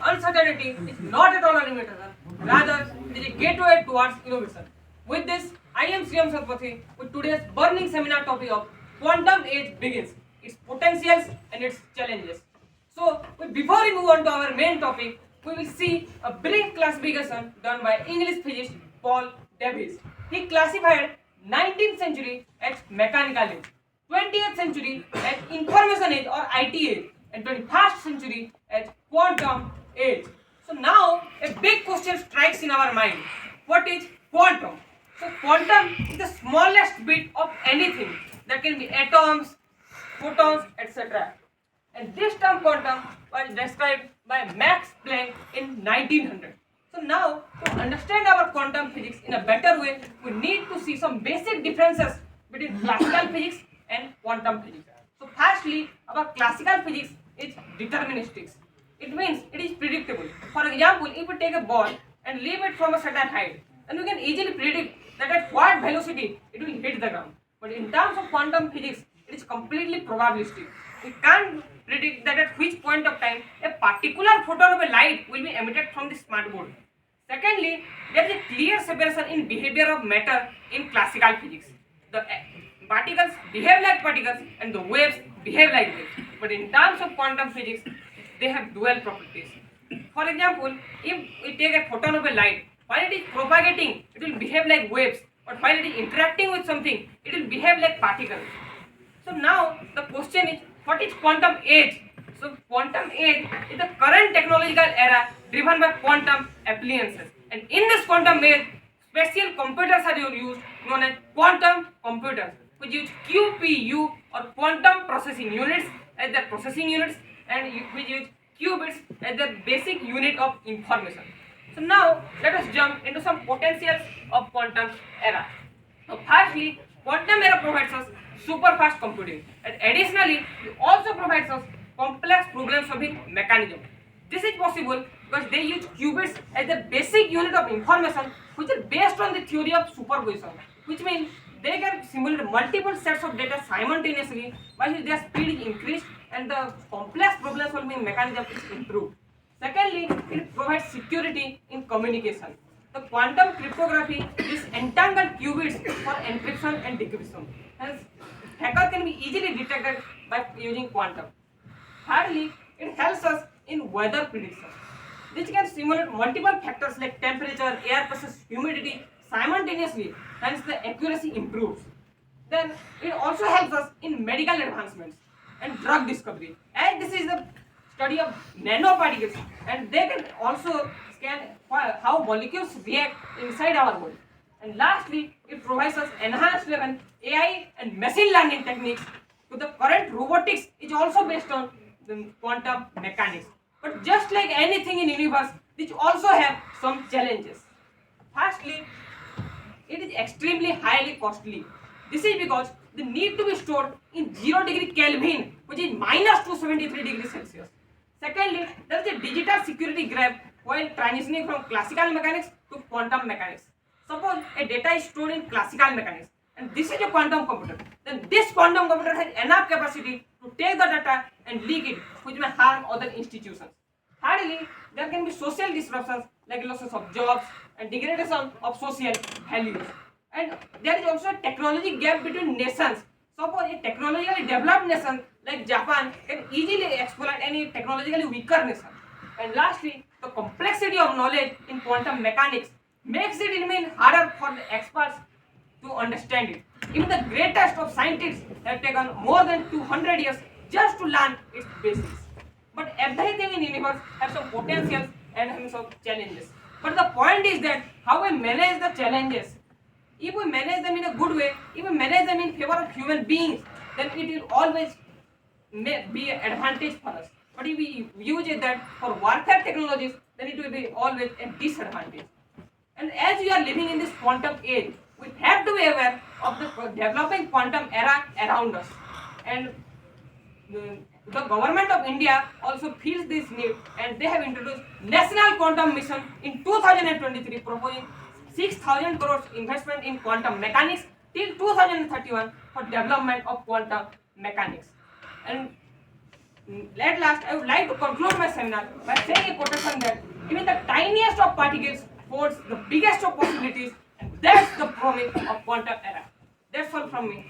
uncertainty is not at all a limitation. Rather, it is a gateway towards innovation. With this, I am Sriyam Satpathy with today's burning seminar topic of quantum age begins, its potentials and its challenges. So, before we move on to our main topic, we will see a brief classification done by English physicist Paul Davies. He classified 19th century as mechanical age, 20th century as information age or IT age, and 21st century as quantum age. So now a big question strikes in our mind. What is quantum? So quantum is the smallest bit of anything that can be atoms, photons, etc. And this term quantum was described by Max Planck in 1900. So now, to understand our quantum physics in a better way, we need to see some basic differences between classical physics and quantum physics. So firstly, our classical physics is deterministic. It means it is predictable. For example, if we take a ball and leave it from a certain height, then we can easily predict that at what velocity it will hit the ground. But in terms of quantum physics, it is completely probabilistic. We can't predict that at which point of time a particular photon of a light will be emitted from the smart board. Secondly, there is a clear separation in behavior of matter in classical physics. The particles behave like particles and the waves behave like waves. But in terms of quantum physics, they have dual properties. For example, if we take a photon of a light, while it is propagating, it will behave like waves. But while it is interacting with something, it will behave like particles. So now the question is, what is quantum age? So quantum age is the current technological era driven by quantum appliances. And in this quantum age, special computers are used known as quantum computers, which use QPU or quantum processing units as their processing units and which use qubits as their basic unit of information. So now let us jump into some potentials of quantum era. So firstly, quantum era provides us super fast computing, and additionally it also provides us complex problem solving mechanism. This is possible because they use qubits as the basic unit of information, which is based on the theory of superposition, which means they can simulate multiple sets of data simultaneously, by which their speed is increased and the complex problem solving mechanism is improved. Secondly, it provides security in communication. The quantum cryptography uses entangled qubits for encryption and decryption. Hence, hacker can be easily detected by using quantum. Thirdly, it helps us in weather prediction. This can simulate multiple factors like temperature, air pressure, humidity simultaneously, hence the accuracy improves. Then it also helps us in medical advancements and drug discovery. And this is the study of nanoparticles, and they can also scan how molecules react inside our body. And lastly, it provides us enhanced level AI and machine learning techniques. So the current robotics is also based on the quantum mechanics. But just like anything in universe, which also have some challenges. Firstly, it is extremely highly costly. This is because they need to be stored in 0 degree Kelvin, which is minus 273 degrees Celsius. Secondly, there is a digital security gap while transitioning from classical mechanics to quantum mechanics. Suppose a data is stored in classical mechanics and this is a quantum computer. Then this quantum computer has enough capacity to take the data and leak it, which may harm other institutions. Thirdly, there can be social disruptions like losses of jobs and degradation of social values. And there is also a technology gap between nations. Suppose a technologically developed nation like Japan can easily exploit any technologically weaker nation. And lastly, the complexity of knowledge in quantum mechanics makes it remain harder for the experts to understand it. Even the greatest of scientists have taken more than 200 years just to learn its basics. But everything in universe has some potentials and has some challenges. But the point is that how we manage the challenges. If we manage them in a good way, if we manage them in favor of human beings, then it will always be an advantage for us. But if we use it that for warfare technologies, then it will be always a disadvantage. And as we are living in this quantum age, we have to be aware of the developing quantum era around us. And the government of India also feels this need, and they have introduced National Quantum Mission in 2023, proposing 6,000 crores investment in quantum mechanics till 2031 for development of quantum mechanics. And At last, I would like to conclude my seminar by saying a quotation that even the tiniest of particles holds the biggest of possibilities, and that's the promise of quantum era. That's all from me.